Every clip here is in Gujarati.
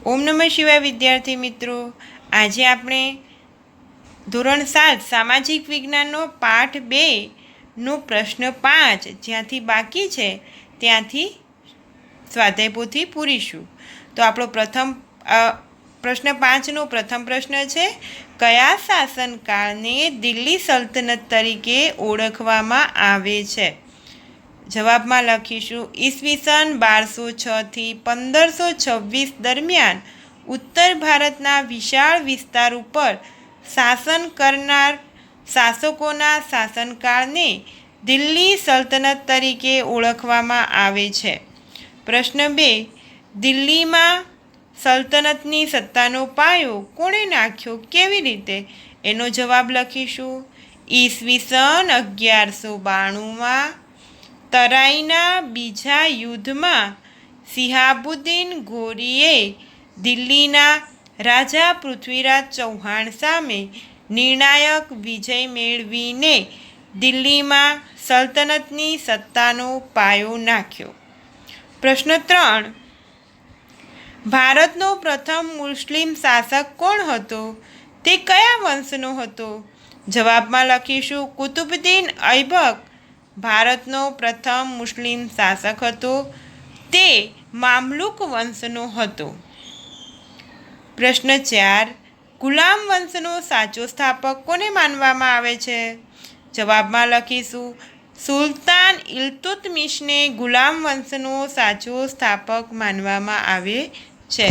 ઓમ નમઃ શિવાય વિદ્યાર્થી મિત્રો, આજે આપણે ધોરણ 7 સામાજિક વિજ્ઞાનનો પાઠ 2નો પ્રશ્ન 5 જ્યાંથી બાકી છે ત્યાંથી સ્વાધ્યાય પોથી પૂરીશું. તો આપણો પ્રશ્ન 5નો પ્રથમ પ્રશ્ન છે, કયા શાસનકાળને દિલ્હી સલ્તનત તરીકે ઓળખવામાં આવે છે? જવાબમાં લખીશું ઈસવીસન 1206 થી 1526 દરમિયાન ઉત્તર ભારતના વિશાળ વિસ્તાર ઉપર શાસન કરનાર શાસકોના શાસનકાળને દિલ્હી સલ્તનત તરીકે ઓળખવામાં આવે છે. પ્રશ્ન 2, દિલ્હીમાં સલ્તનતની સત્તાનો પાયો કોણે નાખ્યો, કેવી રીતે? એનો જવાબ લખીશું ઈસવીસન 1192માં તરાઈના બીજા યુદ્ધમાં સિહાબુદ્દીન ગોરીએ દિલ્હીના રાજા પૃથ્વીરાજ ચૌહાણ સામે નિર્ણાયક વિજય મેળવીને દિલ્હીમાં સલ્તનતની સત્તાનો પાયો નાખ્યો. પ્રશ્ન 3, ભારતનો પ્રથમ મુસ્લિમ શાસક કોણ હતો? તે કયા વંશનો હતો? જવાબમાં લખીશું કુતુબુદ્દીન ઐબક ભારતનો પ્રથમ મુસ્લિમ શાસક હતો. તે મામલુક વંશનો હતો. પ્રશ્ન 4, ગુલામ વંશનો સાચો સ્થાપક કોને માનવામાં આવે છે? જવાબમાં લખીશું સુલતાન ઇલ્તુત્મિશને ગુલામ વંશનો સાચો સ્થાપક માનવામાં આવે છે.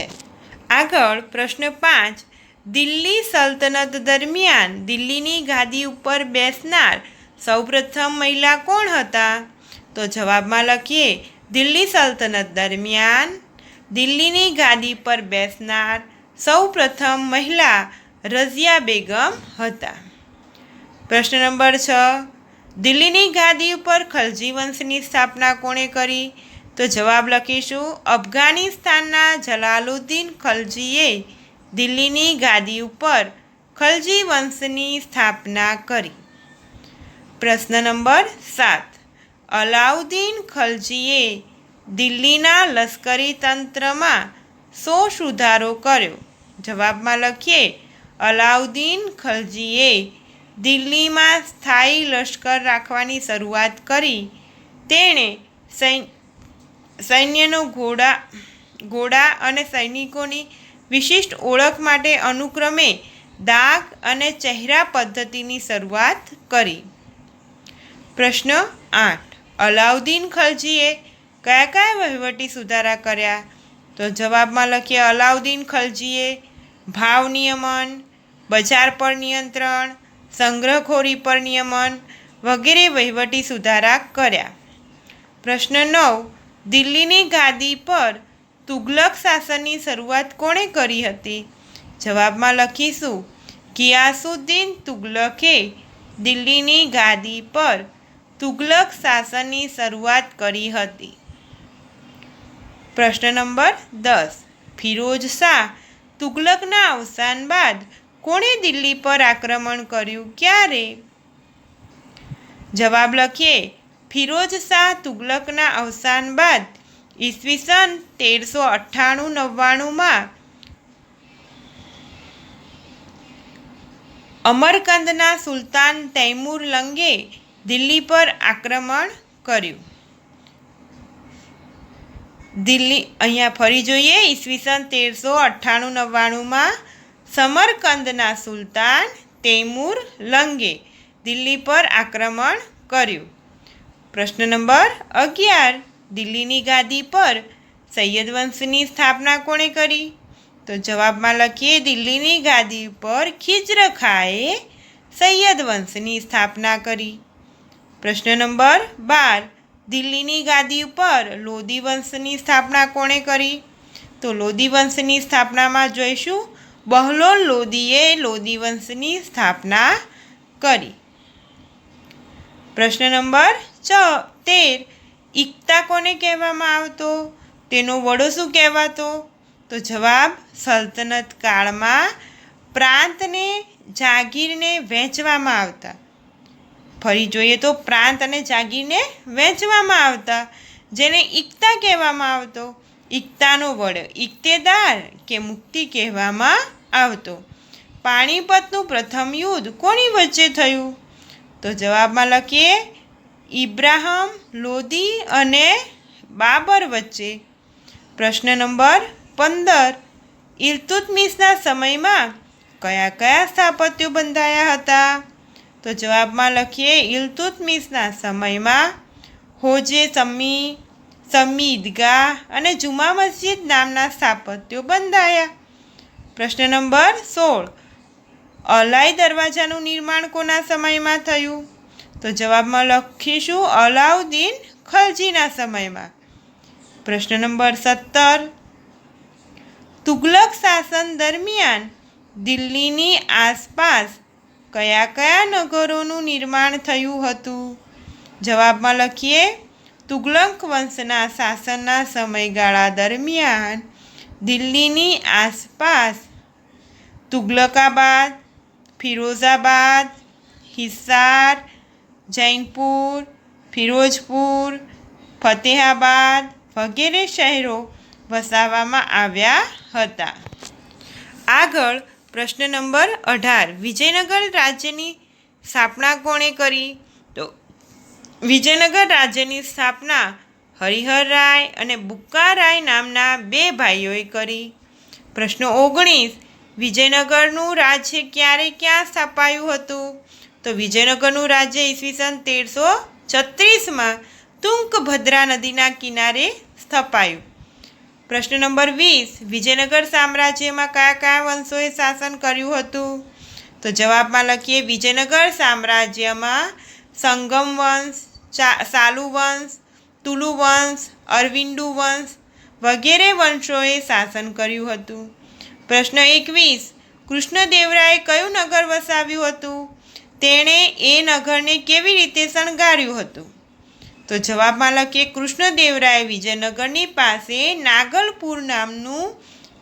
આગળ પ્રશ્ન 5, દિલ્હી સલ્તનત દરમિયાન દિલ્હીની ગાદી ઉપર બેસનાર સૌપ્રથમ મહિલા કોણ હતા? તો જવાબમાં લખીએ દિલ્હી સલ્તનત દરમિયાન દિલ્હીની ગાદી પર બેસનાર સૌપ્રથમ મહિલા રઝિયા બેગમ હતા. પ્રશ્ન નંબર 6, દિલ્હીની ગાદી ઉપર ખલજી વંશની સ્થાપના કોણે કરી? તો જવાબ લખીશું અફઘાનિસ્તાનના જલાલુદ્દીન ખલજીએ દિલ્હીની ગાદી ઉપર ખલજી વંશની સ્થાપના કરી. પ્રશ્ન નંબર 7, અલાઉદ્દીન ખલજીએ દિલ્હીના લશ્કરી તંત્રમાં શો સુધારો કર્યો? જવાબમાં લખીએ અલાઉદ્દીન ખલજીએ દિલ્હીમાં સ્થાયી લશ્કર રાખવાની શરૂઆત કરી. તેણે સૈન્યનો ઘોડા અને સૈનિકોની વિશિષ્ટ ઓળખ માટે અનુક્રમે દાગ અને ચહેરા પદ્ધતિની શરૂઆત કરી. પ્રશ્ન 8, અલાઉદ્દીન ખલજીએ કયા કયા વહીવટી સુધારા કર્યા? તો જવાબમાં લખીએ અલાઉદ્દીન ખલજીએ ભાવ નિયમન, બજાર પર નિયંત્રણ, સંગ્રહખોરી પર નિયમન વગેરે વહીવટી સુધારા કર્યા. પ્રશ્ન 9, દિલ્હીની ગાદી પર તુગલક શાસનની શરૂઆત કોણે કરી હતી? જવાબમાં લખીશું ગિયાસુદ્દીન તુગલકે દિલ્હીની ગાદી પર તુગલક શાસનની શરૂઆત કરી હતી. પ્રશ્ન નંબર 10, ફિરોઝ શાહ તુગલકના અવસાન બાદ કોણે દિલ્હી પર આક્રમણ કર્યું, ક્યારે? જવાબ લખીએ ફિરોઝ શાહ તુગલકના અવસાન બાદ ઈસવીસન 1398-99માં અમરકંદના સુલતાન તૈમૂર લંગે દિલ્હી પર આક્રમણ કર્યું. અહીંયા ફરી જોઈએ ઈસવીસન 1398-99માં સમરકંદના સુલતાન તૈમૂર લંગે દિલ્હી પર આક્રમણ કર્યું. પ્રશ્ન નંબર 11, દિલ્હીની ગાદી પર સૈયદ વંશની સ્થાપના કોણે કરી? તો જવાબમાં લખીએ દિલ્હીની ગાદી પર ખિજ્ર ખાએ સૈયદ વંશની સ્થાપના કરી. પ્રશ્ન નંબર 12, દિલ્હીની ગાદી ઉપર લોદી વંશની સ્થાપના કોણે કરી? તો લોદી વંશની સ્થાપનામાં જોઈશું બહલોલ લોદીએ લોદી વંશની સ્થાપના કરી. પ્રશ્ન નંબર 13, ઇક્તા કોને કહેવામાં આવતો? તેનો વડો શું કહેવાતો? તો જવાબ સલ્તનત કાળમાં પ્રાંતને જાગીરને વહેંચવામાં આવતા. ફરી જોઈએ તો પ્રાંત અને જાગીરને વહેંચવામાં આવતા જેને ઇક્તા કહેવામાં આવતો. ઇકતાનો વડ ઇકતેદાર કે મુક્તિ કહેવામાં આવતો? પાણીપતનું પ્રથમ યુદ્ધ કોની વચ્ચે થયું? તો જવાબમાં લખીએ ઇબ્રાહિમ લોદી અને બાબર વચ્ચે. પ્રશ્ન નંબર 15. ઇલ્તુત્મિશના સમયમાં કયા કયા સ્થાપત્યો બંધાયા હતા? તો જવાબમાં લખીએ ઇલ્તુત્મિશના સમયમાં હોજે સમ્મી, સમ્મી ઈદગાહ અને જુમા મસ્જિદ નામના સ્થાપત્યો બંધાયા. પ્રશ્ન નંબર 16. અલાઈ દરવાજાનું નિર્માણ કોના સમયમાં થયું? તો જવાબમાં લખીશું અલાઉદ્દીન ખલજીના સમયમાં. પ્રશ્ન નંબર 17. તુગલક શાસન દરમિયાન દિલ્હીની આસપાસ કયા કયા નગરોનું નિર્માણ થયું હતું? જવાબમાં લખીએ તુગલક વંશના શાસનના સમયગાળા દરમિયાન દિલ્હીની આસપાસ તુગલકાબાદ, ફિરોઝાબાદ, હિસાર, જૈનપુર, ફિરોજપુર, ફતેહાબાદ વગેરે શહેરો વસાવવામાં આવ્યા હતા. આગળ પ્રશ્ન નંબર 18. વિજયનગર રાજ્યની સ્થાપના કોણે કરી? તો વિજયનગર રાજ્યની સ્થાપના હરિહરરાય અને બુક્કારાય નામના 2 ભાઈઓએ કરી. પ્રશ્ન 19. વિજયનગરનું રાજ્ય ક્યારે ક્યાં સ્થાપાયું હતું? તો વિજયનગરનું રાજ્ય ઈસવીસન 1336માં તુંગભદ્રા નદીના કિનારે સ્થપાયું. પ્રશ્ન નંબર 20. વિજયનગર સામ્રાજ્યમાં કયા કયા વંશોએ શાસન કર્યું હતું? તો જવાબમાં લખીએ વિજયનગર સામ્રાજ્યમાં સંગમ વંશ, સાલુ વંશ, તુલુ વંશ, અરવિંદુ વંશ વગેરે વંશોએ શાસન કર્યું હતું. પ્રશ્ન 21. કૃષ્ણદેવરાયે કયું નગર વસાવ્યું હતું? તેણે એ નગરને કેવી રીતે શણગાર્યું હતું? તો જવાબમાં લખીએ કૃષ્ણદેવરાયે વિજયનગરની પાસે નાગલપુર નામનું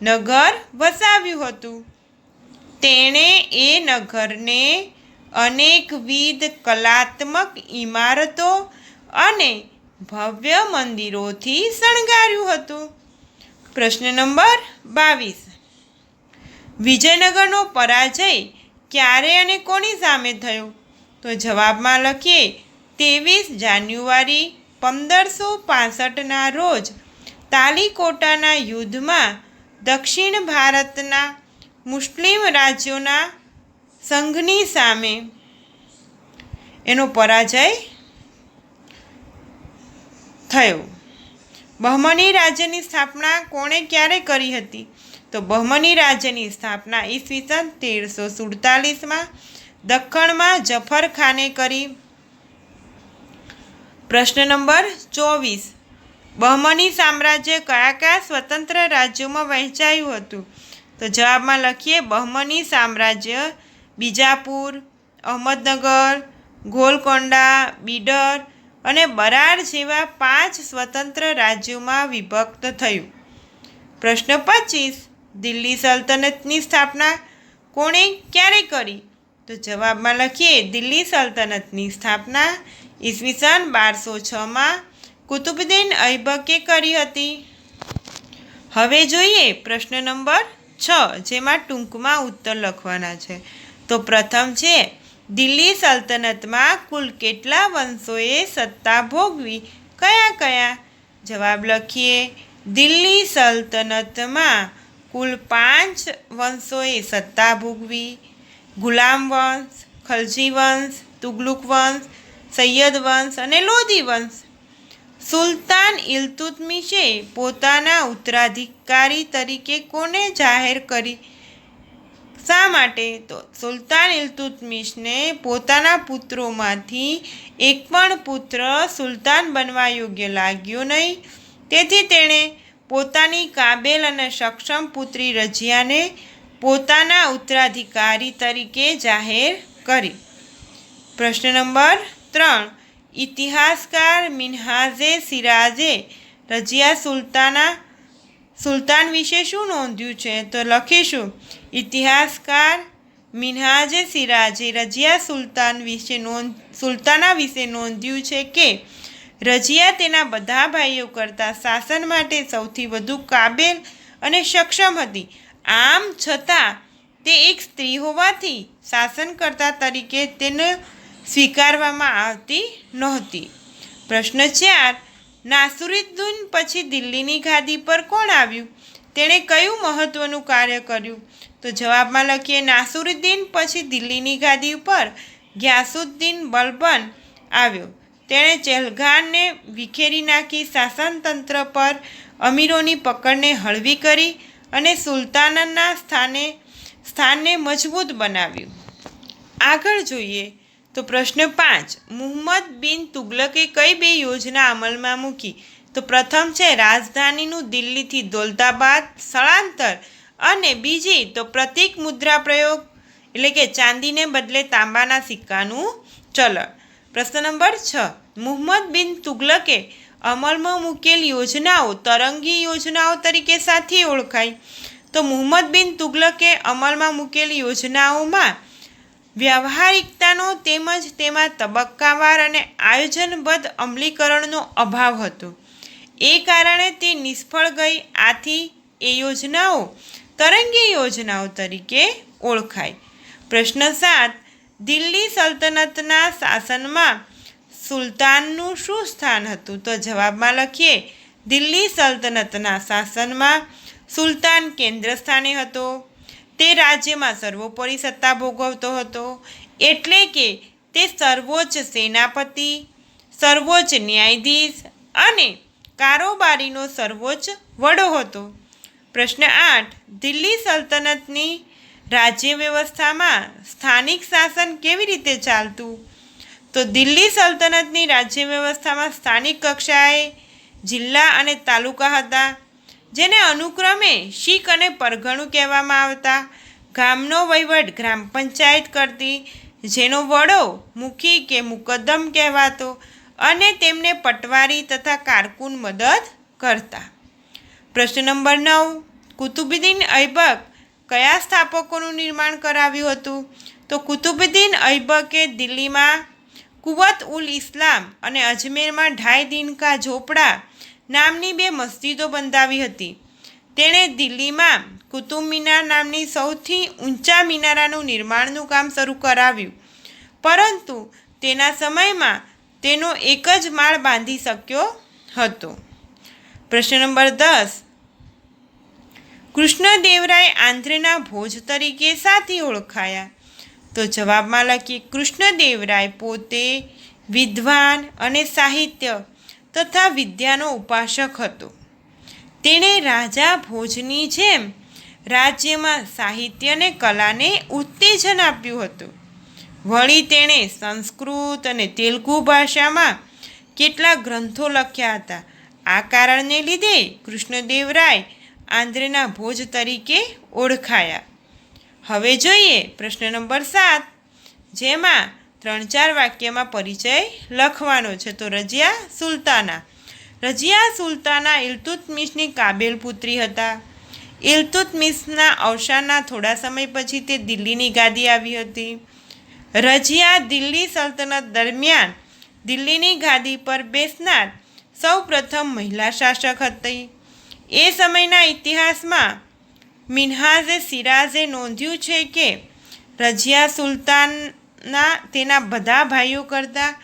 નગર વસાવ્યું હતું. તેણે એ નગરને અનેકવિધ કલાત્મક ઇમારતો અને ભવ્ય મંદિરોથી શણગાર્યું હતું. પ્રશ્ન નંબર 22. વિજયનગરનો પરાજય ક્યારે અને કોની સામે થયો? તો જવાબમાં લખીએ 23 જાન્યુઆરી 1565ના રોજ તાલીકોટાના યુદ્ધમાં દક્ષિણ ભારતના મુસ્લિમ રાજ્યોના સંઘની સામે એનો પરાજય થયો. બહમની રાજ્યની સ્થાપના કોણે ક્યારે કરી હતી? તો બહમની રાજ્યની સ્થાપના ઈસવીસન 1347માં દખ્ખણમાં જફર ખાને કરી. પ્રશ્ન નંબર 24. બહમની સામ્રાજ્ય કયા કયા સ્વતંત્ર રાજ્યોમાં વહેંચાયું હતું? તો જવાબમાં લખીએ બહમની સામ્રાજ્ય બીજાપુર, અહમદનગર, ગોલકોંડા, બીડર અને બરાર જેવા 5 સ્વતંત્ર રાજ્યોમાં વિભક્ત થયું. પ્રશ્ન 25. દિલ્હી સલ્તનતની સ્થાપના કોણે ક્યારે કરી? તો જવાબમાં લખીએ દિલ્હી સલ્તનતની સ્થાપના ઈસવીસન 1206માં કુતુબુદ્દીન ઐબકે કરી હતી. હવે જોઈએ પ્રશ્ન નંબર 6, જેમાં ટૂંકમાં ઉત્તર લખવાના છે. તો પ્રથમ છે દિલ્હી સલ્તનતમાં કુલ કેટલા વંશોએ સત્તા ભોગવી? કયા કયા? જવાબ લખીએ દિલ્હી સલ્તનતમાં કુલ 5 વંશોએ સત્તા ભોગવી. ગુલામ વંશ, ખલજી વંશ, તુગલુક વંશ, સૈયદ વંશ અને લોધી વંશ. સુલતાન ઇલ્તુત્મિશે પોતાના ઉત્તરાધિકારી તરીકે કોને જાહેર કરી? શા માટે? તો સુલતાન ઇલ્તુત્મિશને પોતાના પુત્રોમાંથી એક પણ પુત્ર સુલતાન બનવા યોગ્ય લાગ્યો નહીં. તેથી તેણે પોતાની કાબેલ અને સક્ષમ પુત્રી રજિયાને પોતાના ઉત્તરાધિકારી તરીકે જાહેર કરી. પ્રશ્ન નંબર 3. ઇતિહાસકાર મિન્હાજે સિરાજે રજિયા સુલતાન વિશે શું નોંધ્યું છે? તો લખીશું ઇતિહાસકાર મિન્હાજે સિરાજે રજિયા સુલતાના વિશે નોંધ્યું છે કે રઝિયા તેના બધા ભાઈઓ કરતાં શાસન માટે સૌથી વધુ કાબેલ અને સક્ષમ હતી. આમ છતાં તે એક સ્ત્રી હોવાથી શાસનકર્તા તરીકે તેને સ્વીકારવામાં આવતી નહોતી. પ્રશ્ન 4. નાસિરુદ્દીન પછી દિલ્હીની ગાદી પર કોણ આવ્યું? તેણે કયું મહત્વનું કાર્ય કર્યું? તો જવાબમાં લખીએ, નાસિરુદ્દીન પછી દિલ્હીની ગાદી ઉપર ગિયાસુદ્દીન બલબન આવ્યો. તેણે ચહેલગામને વિખેરી નાખી શાસનતંત્ર પર અમીરોની પકડને હળવી કરી અને સુલતાનના સ્થાનને મજબૂત બનાવ્યું. આગળ જોઈએ તો પ્રશ્ન 5. મુહમ્મદ બિન તુગલકે કઈ 2 યોજના અમલમાં મૂકી? તો પ્રથમ છે રાજધાનીનું દિલ્હીથી દૌલતાબાદ સ્થળાંતર અને બીજી તો પ્રતીક મુદ્રા પ્રયોગ એટલે કે ચાંદીને બદલે તાંબાના સિક્કાનું ચલણ. પ્રશ્ન નંબર 6. મુહમ્મદ બિન તુગલકે અમલમાં મૂકેલ યોજનાઓ તરંગી યોજનાઓ તરીકે સાથી ઓળખાય? તો મુહમ્મદ બિન તુગલકે અમલમાં મૂકેલ યોજનાઓમાં વ્યવહારિકતાનો તેમજ તેમાં તબક્કાવાર અને આયોજનબદ્ધ અમલીકરણનો અભાવ હતો. એ કારણે તે નિષ્ફળ ગઈ. આથી એ યોજનાઓ તરંગી યોજનાઓ તરીકે ઓળખાય. પ્રશ્ન 7. દિલ્હી સલ્તનતના શાસનમાં સુલતાનનું શું સ્થાન હતું? તો જવાબમાં લખીએ, દિલ્હી સલ્તનતના શાસનમાં સુલતાન કેન્દ્ર સ્થાને હતો. તે રાજ્યમાં સર્વોપરી સત્તા ભોગવતો હતો, એટલે કે તે સર્વોચ્ચ સેનાપતિ, સર્વોચ્ચ ન્યાયાધીશ અને કારોબારીનો સર્વોચ્ચ વડો હતો. પ્રશ્ન 8. દિલ્હી સલ્તનતની રાજ્ય વ્યવસ્થામાં સ્થાનિક શાસન કેવી રીતે ચાલતું? તો દિલ્હી સલ્તનતની રાજ્ય વ્યવસ્થામાં સ્થાનિક કક્ષાએ જિલ્લા અને તાલુકા હતા, જેને અનુક્રમે શીખ અને પરગણું કહેવામાં આવતા. ગામનો વહીવટ ગ્રામ પંચાયત કરતી, જેનો વડો મુખી કે મુકદ્દમ કહેવાતો અને તેમને પટવારી તથા કારકુન મદદ કરતા. પ્રશ્ન નંબર 9. કુતુબુદ્દીન ઐબક કયા સ્થાપકોનું નિર્માણ કરાવ્યું હતું? તો કુતુબુદ્દીન ઐબકે દિલ્હીમાં કુવત ઉલ ઇસ્લામ અને અજમેરમાં ઢાઈ દિન કા ઝોપડા નામની 2 મસ્જિદો બંધાવી હતી. તેણે દિલ્હીમાં કુતુબ મિનાર નામની સૌથી ઊંચા મિનારાનું નિર્માણનું કામ શરૂ કરાવ્યું, પરંતુ તેના સમયમાં તેનો એક જ માળ બાંધી શક્યો હતો. પ્રશ્ન નંબર 10. કૃષ્ણદેવરાય આંધ્રના ભોજ તરીકે સાથી ઓળખાયા? તો જવાબમાં લખીએ, કૃષ્ણદેવરાય પોતે વિદ્વાન અને સાહિત્ય તથા વિદ્યાનો ઉપાસક હતો. તેણે રાજા ભોજની જેમ રાજ્યમાં સાહિત્ય અને કલાને ઉત્તેજન આપ્યું હતું. વળી તેણે સંસ્કૃત અને તેલુગુ ભાષામાં કેટલાક ગ્રંથો લખ્યા હતા. આ કારણને લીધે કૃષ્ણદેવરાય આંધ્રના ભોજ તરીકે ઓળખાયા. હવે જોઈએ પ્રશ્ન નંબર 7, જેમાં 3-4 વાક્યમાં પરિચય લખવાનો છે. તો રઝિયા સુલતાના. રઝિયા સુલતાના ઇલ્તુત્મિશની કાબેલ પુત્રી હતા. ઇલ્તુત્મિશના અવસાનના થોડા સમય પછી તે દિલ્હીની ગાદી આવી હતી. રઝિયા દિલ્હી સલ્તનત દરમિયાન દિલ્હીની ગાદી પર બેસનાર સૌ પ્રથમ મહિલા શાસક હતી. એ સમયના ઇતિહાસમાં મિન્હાજે સિરાજે નોંધ્યું છે કે રઝિયા સુલતાના તેના બધા ભાઈઓ કરતાં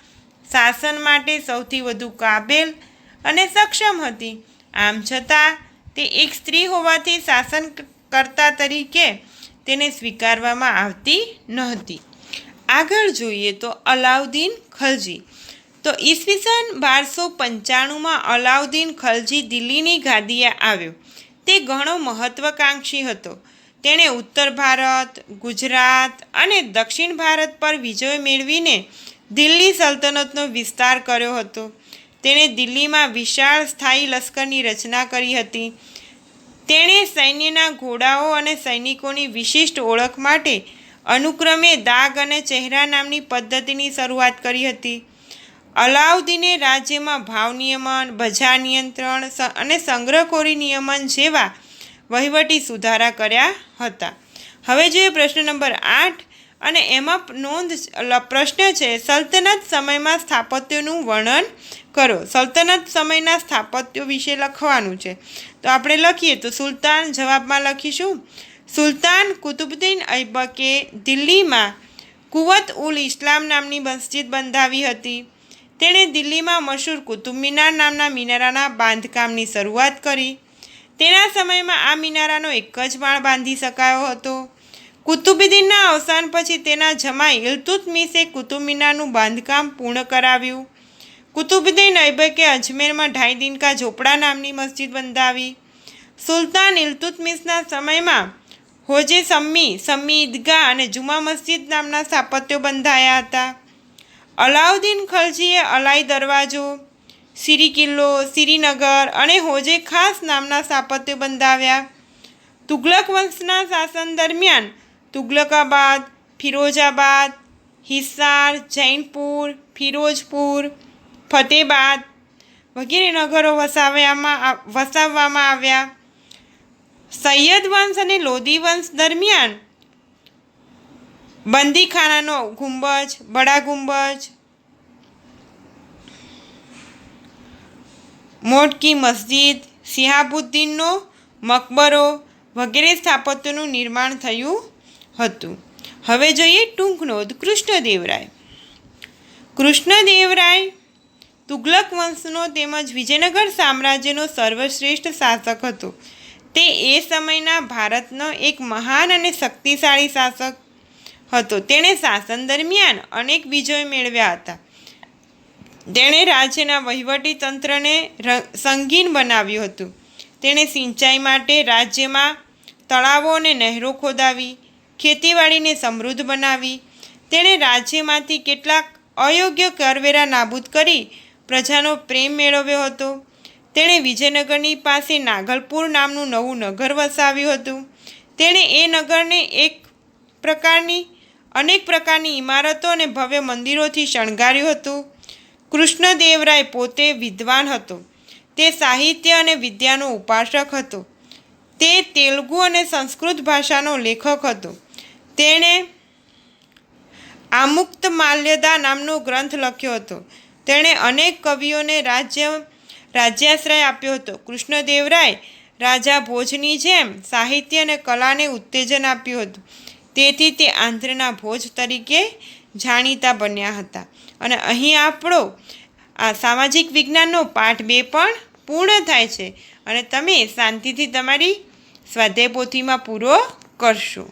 શાસન માટે સૌથી વધુ કાબેલ અને સક્ષમ હતી. આમ છતાં તે એક સ્ત્રી હોવાથી શાસનકર્તા તરીકે તેને સ્વીકારવામાં આવતી નહોતી. આગળ જોઈએ તો અલાઉદ્દીન ખલજી. તો ઈસવીસન 1295માં અલાઉદ્દીન ખલજી દિલ્હીની ગાદીએ આવ્યો. તે ઘણો મહત્વાકાંક્ષી હતો. તેણે ઉત્તર ભારત, ગુજરાત અને દક્ષિણ ભારત પર વિજય મેળવીને દિલ્હી સલ્તનતનો વિસ્તાર કર્યો હતો. તેણે દિલ્હીમાં વિશાળ સ્થાયી લશ્કરની રચના કરી હતી. તેણે સૈન્યના ઘોડાઓ અને સૈનિકોની વિશિષ્ટ ઓળખ માટે અનુક્રમે દાગ અને ચહેરા નામની પદ્ધતિની શરૂઆત કરી હતી. અલાઉદ્દીને રાજ્યમાં ભાવ નિયમન, બજાર નિયંત્રણ અને સંગ્રહખોરી નિયમન જેવા વહીવટી સુધારા કર્યા હતા. હવે જોઈએ પ્રશ્ન નંબર 8. અને એમાં પ્રશ્ન છે, સલ્તનત સમયમાં સ્થાપત્યોનું વર્ણન કરો. સલ્તનત સમયના સ્થાપત્યો વિશે લખવાનું છે. તો આપણે લખીએ તો સુલતાન, જવાબમાં લખીશું સુલતાન કુતુબુદ્દીન ઐબકે દિલ્હીમાં કુવત ઉલ ઇસ્લામ નામની મસ્જિદ બંધાવી હતી. તેણે દિલ્હીમાં મશહૂર કુતુબ મિનાર નામના મિનારાના બાંધકામની શરૂઆત કરી. તેના સમયમાં આ મિનારાનો એક જ માળ બાંધી શકાયો હતો. કુતુબુદ્દીનના અવસાન પછી તેના જમાઈ ઇલ્તુત્મિશે કુતુબ મિનારનું બાંધકામ પૂર્ણ કરાવ્યું. કુતુબુદ્દીન ઐબકે અજમેરમાં ઢાઈ દિનકા ઝોપડા નામની મસ્જિદ બંધાવી. સુલતાન ઇલ્તુત્મિશના સમયમાં હોજે સમ્મી ઈદગાહ અને જુમા મસ્જિદ નામના સ્થાપત્યો બંધાયા હતા. અલાઉદ્દીન ખલજીએ અલાઈ દરવાજો, સિરી કિલ્લો, શ્રીનગર અને હોજે ખાસ નામના સ્થાપત્યો બંધાવ્યા. તુગલક વંશના શાસન દરમિયાન તુગલકાબાદ, ફિરોજાબાદ, હિસાર, જૈનપુર, ફિરોજપુર, ફતેબાદ વગેરે નગરો વસાવવામાં આવ્યા. સૈયદ વંશ અને લોધી વંશ દરમિયાન બંદીખાનાનો ગુંબજ, બડા ગુંબજ, મોટકી મસ્જિદ, શિહાબુદ્દીનનો મકબરો વગેરે સ્થાપત્યોનું નિર્માણ થયું હતું. હવે જોઈએ ટૂંક નોંધ. કૃષ્ણદેવરાય તુગલક વંશનો તેમજ વિજયનગર સામ્રાજ્યનો સર્વશ્રેષ્ઠ શાસક હતો. તે એ સમયના ભારતનો એક મહાન અને શક્તિશાળી શાસક હતો. તેણે શાસન દરમિયાન અનેક વિજયો મેળવ્યા હતા. તેણે રાજ્યના વહીવટી તંત્રને સંગીન બનાવ્યું હતું. તેણે સિંચાઈ માટે રાજ્યમાં તળાવો અને નહેરો ખોદાવી, ખેતીવાડીને સમૃદ્ધ બનાવી. તેણે રાજ્યમાંથી કેટલાક અયોગ્ય કરવેરા નાબૂદ કરી પ્રજાનો પ્રેમ મેળવ્યો હતો. તેણે વિજયનગરની પાસે નાગલપુર નામનું નવું નગર વસાવ્યું હતું. તેણે એ નગરને અનેક પ્રકારની ઇમારતો અને ભવ્ય મંદિરોથી શણગાર્યું હતું. કૃષ્ણદેવરાય પોતે વિદ્વાન હતો. તે સાહિત્ય અને વિદ્યાનો ઉપાસક હતો. તે તેલુગુ અને સંસ્કૃત ભાષાનો લેખક હતો. તેણે આમુક્તમાલ્યદા નામનો ગ્રંથ લખ્યો હતો. તેણે અનેક કવિઓને રાજ્યાશ્રય આપ્યો હતો. કૃષ્ણદેવરાય રાજા ભોજની જેમ સાહિત્ય અને કલાને ઉત્તેજન આપ્યું હતું. તેથી તે આંધ્રના ભોજ તરીકે જાણીતા બન્યા હતા. અને અહીં આપણો આ સામાજિક વિજ્ઞાનનો પાઠ 2 પણ પૂર્ણ થાય છે અને તમે શાંતિથી તમારી સ્વાધ્યાય પોથીમાં પૂરો કરશો.